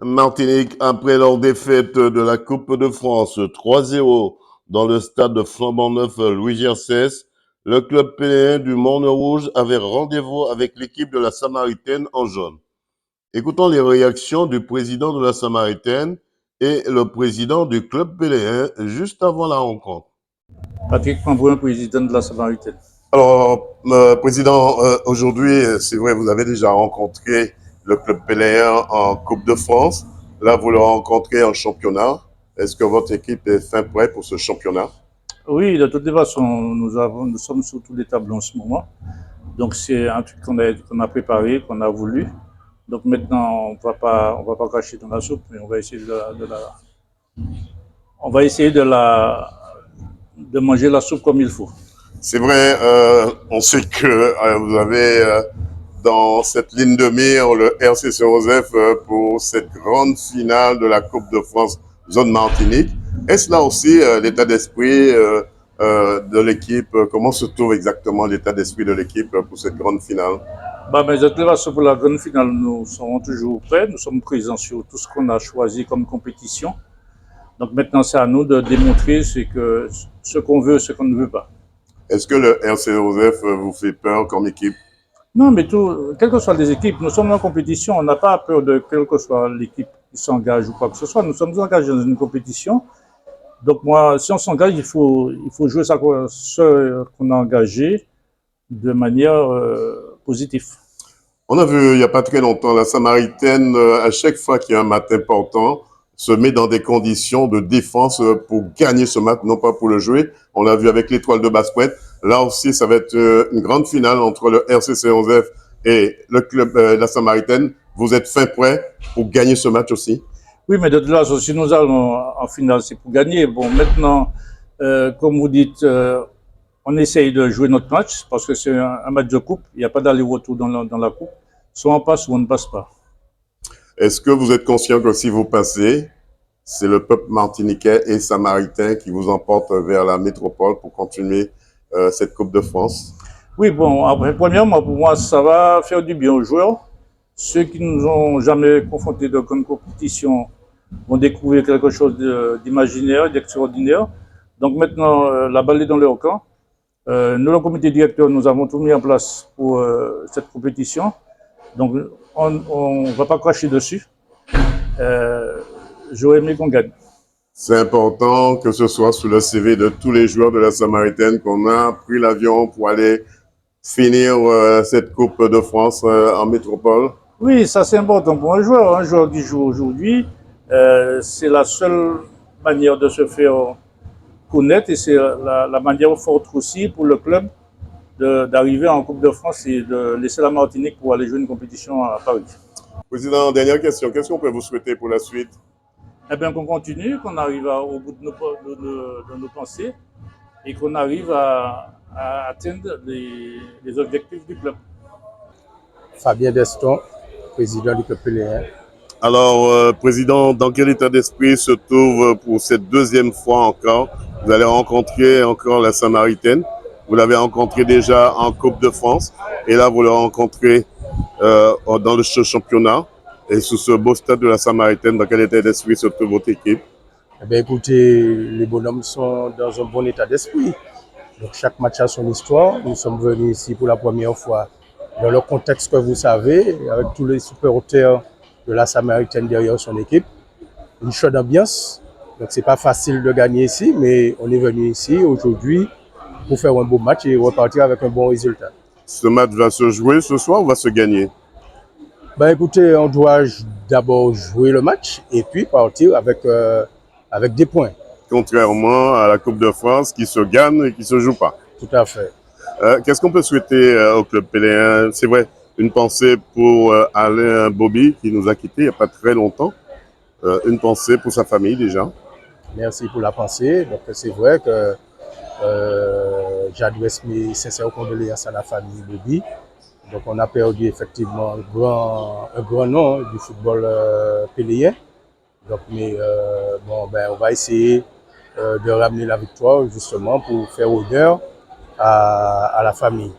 Martinique, après leur défaite de la Coupe de France 3-0 dans le stade de Flambant-Neuf Louis Gercès, le club péléen du Morne Rouge avait rendez-vous avec l'équipe de la Samaritaine en jaune. Écoutons les réactions du président de la Samaritaine et le président du club péléen juste avant la rencontre. Patrick Pambouin, président de la Samaritaine. Alors, président, aujourd'hui, c'est vrai, vous avez déjà rencontré le club péléen en Coupe de France. Là, vous le rencontrez en championnat. Est-ce que votre équipe est fin prête pour ce championnat? Oui, de toutes les façons, nous sommes sur tous les tableaux en ce moment. Donc, c'est un truc qu'on a préparé, qu'on a voulu. Donc, maintenant, on va pas cracher dans la soupe, mais on va essayer de manger la soupe comme il faut. C'est vrai, on sait que vous avez dans cette ligne de mire le RC Saint-Joseph pour cette grande finale de la Coupe de France zone Martinique. Est-ce là aussi l'état d'esprit de l'équipe? Comment se trouve exactement l'état d'esprit de l'équipe pour cette grande finale? Mais de toute façon, pour la grande finale, nous serons toujours prêts. Nous sommes présents sur tout ce qu'on a choisi comme compétition. Donc maintenant, c'est à nous de démontrer ce qu'on veut, ce qu'on ne veut pas. Est-ce que le RC Joseph vous fait peur comme équipe? Non, mais quelles que soient les équipes, nous sommes en compétition. On n'a pas peur de quelle que soit l'équipe qui s'engage ou quoi que ce soit. Nous sommes engagés dans une compétition. Donc moi, si on s'engage, il faut jouer ce qu'on a engagé de manière positive. On a vu il n'y a pas très longtemps la Samaritaine, à chaque fois qu'il y a un match important, se met dans des conditions de défense pour gagner ce match, non pas pour le jouer. On l'a vu avec l'Étoile de Basse-Pointe. Là aussi, ça va être une grande finale entre le RC Saint-Joseph et le club la Samaritaine. Vous êtes fin prêt pour gagner ce match aussi? Oui, mais de toute façon, si nous allons en finale, c'est pour gagner. Bon, maintenant, comme vous dites, on essaye de jouer notre match parce que c'est un match de coupe. Il n'y a pas d'aller-retour dans la coupe. Soit on passe, soit on ne passe pas. Est-ce que vous êtes conscient que si vous passez, c'est le peuple martiniquais et samaritain qui vous emporte vers la métropole pour continuer cette Coupe de France? Oui, bon, après, premièrement, pour moi, ça va faire du bien aux joueurs. Ceux qui ne nous ont jamais confrontés de grandes compétitions vont découvrir quelque chose d'imaginaire, d'extraordinaire. Donc maintenant, la balle est dans leur camp. Nous, le comité directeur, nous avons tout mis en place pour cette compétition. Donc, on ne va pas cracher dessus. J'aurais aimé qu'on gagne. C'est important que ce soit sur le CV de tous les joueurs de la Samaritaine qu'on a pris l'avion pour aller finir cette Coupe de France en métropole. Oui, ça c'est important pour un joueur. Un joueur qui joue aujourd'hui, c'est la seule manière de se faire connaître et c'est la manière forte aussi pour le club d'arriver en Coupe de France et de laisser la Martinique pour aller jouer une compétition à Paris. Président, dernière question. Qu'est-ce qu'on peut vous souhaiter pour la suite? Eh bien, qu'on continue, qu'on arrive au bout de nos pensées et qu'on arrive à atteindre les objectifs du club. Fabien Deston, président du club péléen. Alors, président, dans quel état d'esprit se trouve pour cette deuxième fois encore? Vous allez rencontrer encore la Samaritaine. Vous l'avez rencontré déjà en Coupe de France. Et là, vous le rencontrez dans le championnat. Et sur ce beau stade de la Samaritaine, dans quel état d'esprit se trouve votre équipe? Eh bien, écoutez, les bonhommes sont dans un bon état d'esprit. Donc, chaque match a son histoire. Nous sommes venus ici pour la première fois dans le contexte que vous savez, avec tous les supporters de la Samaritaine derrière son équipe. Une chaude ambiance. Donc, c'est pas facile de gagner ici, mais on est venu ici aujourd'hui pour faire un beau match et repartir avec un bon résultat. Ce match va se jouer ce soir ou va se gagner? Ben écoutez, on doit d'abord jouer le match et puis partir avec des points. Contrairement à la Coupe de France qui se gagne et qui ne se joue pas. Tout à fait. Qu'est-ce qu'on peut souhaiter au club péléen? C'est vrai, une pensée pour Alain Bobby qui nous a quittés il n'y a pas très longtemps. Une pensée pour sa famille déjà. Merci pour la pensée. Donc c'est vrai que j'adresse mes sincères condoléances à la famille Bobby. Donc on a perdu effectivement un grand nom du football péléen. Donc mais bon ben on va essayer de ramener la victoire justement pour faire honneur à la famille.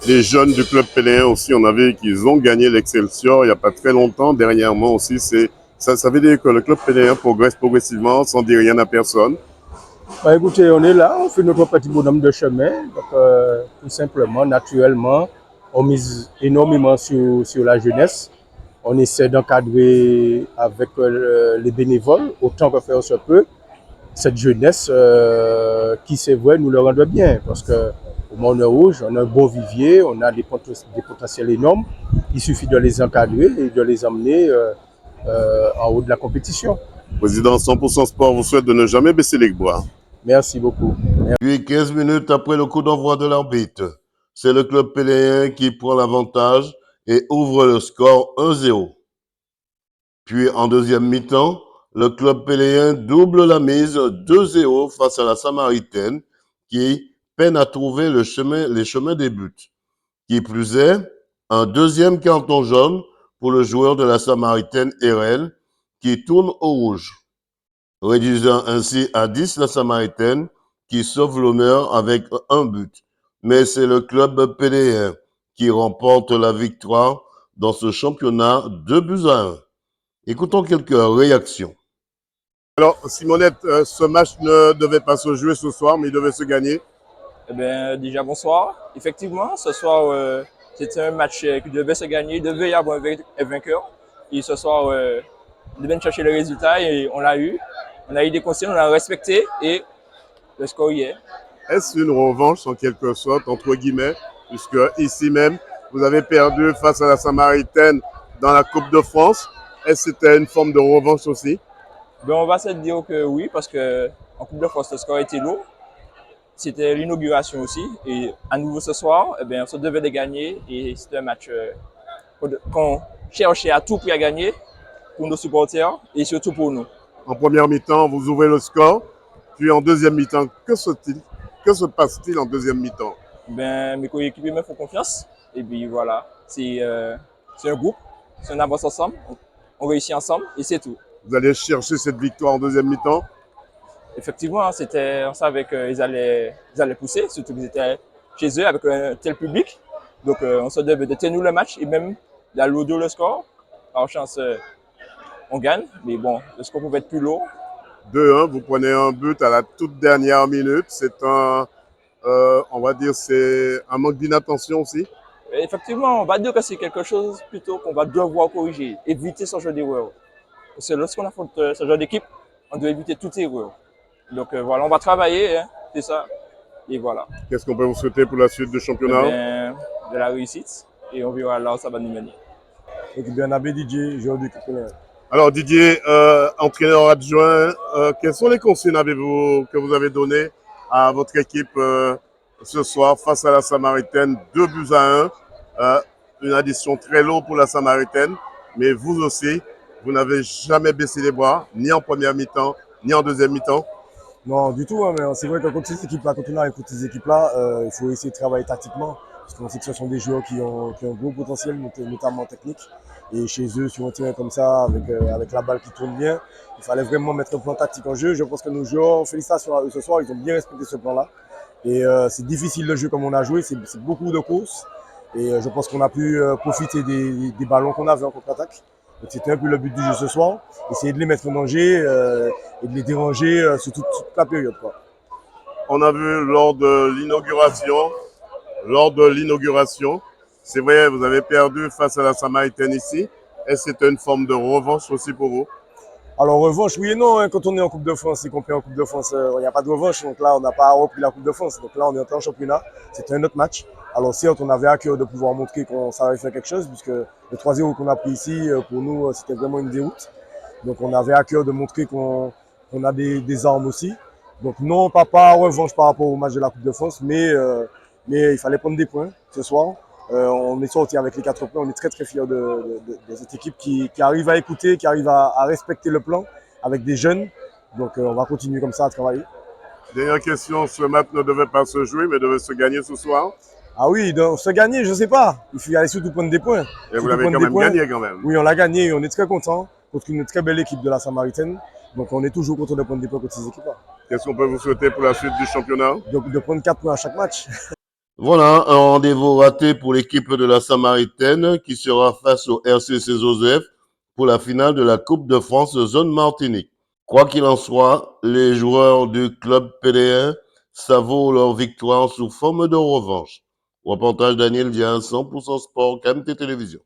Les jeunes du club péléen aussi, on a vu qu'ils ont gagné l'Excelsior il n'y a pas très longtemps. Dernièrement aussi, ça veut dire que le club péléen progresse progressivement sans dire rien à personne. Bah, écoutez, on est là, on fait notre petit bonhomme de chemin. Donc, tout simplement, naturellement, on mise énormément sur la jeunesse. On essaie d'encadrer avec les bénévoles autant que faire se peut cette jeunesse qui, c'est vrai, nous le rend bien. Parce qu'au Monde Rouge, on a un beau vivier, on a des potentiels énormes. Il suffit de les encadrer et de les emmener en haut de la compétition. Président 100% Sport vous souhaite de ne jamais baisser les bras. Merci beaucoup. Puis 15 minutes après le coup d'envoi de l'arbitre, c'est le club péléen qui prend l'avantage et ouvre le score 1-0. Puis en deuxième mi-temps, le club péléen double la mise 2-0 face à la Samaritaine qui peine à trouver les chemins des buts. Qui plus est, un deuxième carton jaune pour le joueur de la Samaritaine RL qui tourne au rouge, réduisant ainsi à 10 la Samaritaine qui sauve l'honneur avec un but. Mais c'est le club péléen qui remporte la victoire dans ce championnat 2-1. Écoutons quelques réactions. Alors, Simonette, ce match ne devait pas se jouer ce soir, mais il devait se gagner. Eh bien, déjà bonsoir. Effectivement, ce soir, c'était un match qui devait se gagner, il devait y avoir un vainqueur. Et ce soir, on devait chercher le résultat et on l'a eu. On a eu des consignes, on l'a respecté et le score y est. Est-ce une revanche en quelque sorte, entre guillemets, puisque ici même, vous avez perdu face à la Samaritaine dans la Coupe de France. Est-ce que c'était une forme de revanche aussi? Ben, on va se dire que oui, parce qu'en Coupe de France, le score était lourd. C'était l'inauguration aussi. Et à nouveau ce soir, eh bien, on se devait de gagner. Et c'était un match qu'on cherchait à tout prix à gagner pour nos supporters et surtout pour nous. En première mi-temps, vous ouvrez le score. Puis en deuxième mi-temps, que se passe-t-il en deuxième mi-temps? Ben, mes coéquipiers me font confiance. Et puis voilà, c'est un groupe, c'est on avance ensemble, on réussit ensemble et c'est tout. Vous allez chercher cette victoire en deuxième mi-temps? Effectivement, on savait qu'ils allaient pousser, surtout qu'ils étaient chez eux avec un tel public. Donc on se devait de tenir le match et même d'alourdir le score. Par chance, on gagne, mais bon, le score pouvait être plus lourd. 2-1, vous prenez un but à la toute dernière minute. C'est on va dire, c'est un manque d'inattention aussi. Et effectivement, on va dire que c'est quelque chose plutôt qu'on va devoir corriger, éviter ce genre d'erreur. Parce que lorsqu'on affronte ce genre d'équipe, on doit éviter toute erreur. Donc voilà, on va travailler, hein, c'est ça. Et voilà. Qu'est-ce qu'on peut vous souhaiter pour la suite du championnat? Ben, de la réussite et on verra là où ça va nous mener. Équipe Bernabé Didier, joueur du club péléen. Alors Didier, entraîneur adjoint, quelles sont les consignes que vous avez données à votre équipe ce soir face à la Samaritaine? 2-1, une addition très lourde pour la Samaritaine, mais vous aussi, vous n'avez jamais baissé les bras, ni en première mi-temps, ni en deuxième mi-temps. Non, du tout, hein, mais c'est vrai que contre ces équipes-là, quand on arrive contre ces équipes-là, il faut essayer de travailler tactiquement. Parce qu'on sait que ce sont des joueurs qui ont un gros potentiel, notamment technique. Et chez eux, sur un terrain comme ça, avec la balle qui tourne bien, il fallait vraiment mettre un plan tactique en jeu. Je pense que nos joueurs, félicitations à eux ce soir, ils ont bien respecté ce plan-là. Et c'est difficile le jeu comme on a joué, c'est beaucoup de courses. Et je pense qu'on a pu profiter des ballons qu'on avait en contre-attaque. Donc c'était un peu le but du jeu ce soir, essayer de les mettre en danger et de les déranger sur toute la période, quoi. On a vu lors de l'inauguration, c'est vrai, vous avez perdu face à la Samaritaine ici. Est-ce que c'était une forme de revanche aussi pour vous? Alors revanche, oui et non, hein, quand on est en Coupe de France et qu'on perd en Coupe de France, il n'y a pas de revanche. Donc là, on n'a pas repris la Coupe de France. Donc là, on est entré en championnat. C'était un autre match. Alors certes, on avait à cœur de pouvoir montrer qu'on savait faire quelque chose, puisque le 3-0 qu'on a pris ici, pour nous, c'était vraiment une déroute. Donc on avait à cœur de montrer qu'on a des armes aussi. Donc non, pas revanche par rapport au match de la Coupe de France, mais il fallait prendre des points ce soir. On est sorti avec les 4 points. On est très très fiers de cette équipe qui arrive à écouter, qui arrive à respecter le plan avec des jeunes. Donc on va continuer comme ça à travailler. Dernière question, ce match ne devait pas se jouer, mais devait se gagner ce soir. Ah oui, donc se gagner, je ne sais pas. Il faut aller surtout prendre des points. Et vous l'avez quand même gagné quand même. Oui, on l'a gagné et on est très content contre une très belle équipe de la Samaritaine. Donc on est toujours content de prendre des points contre ces équipes-là. Qu'est-ce qu'on peut vous souhaiter pour la suite du championnat? Donc de prendre 4 points à chaque match. Voilà, un rendez-vous raté pour l'équipe de la Samaritaine qui sera face au RCC Joseph pour la finale de la Coupe de France Zone Martinique. Quoi qu'il en soit, les joueurs du club PDR savourent leur victoire sous forme de revanche. Reportage Daniel Diaz, 100% Sport, KMT Télévision.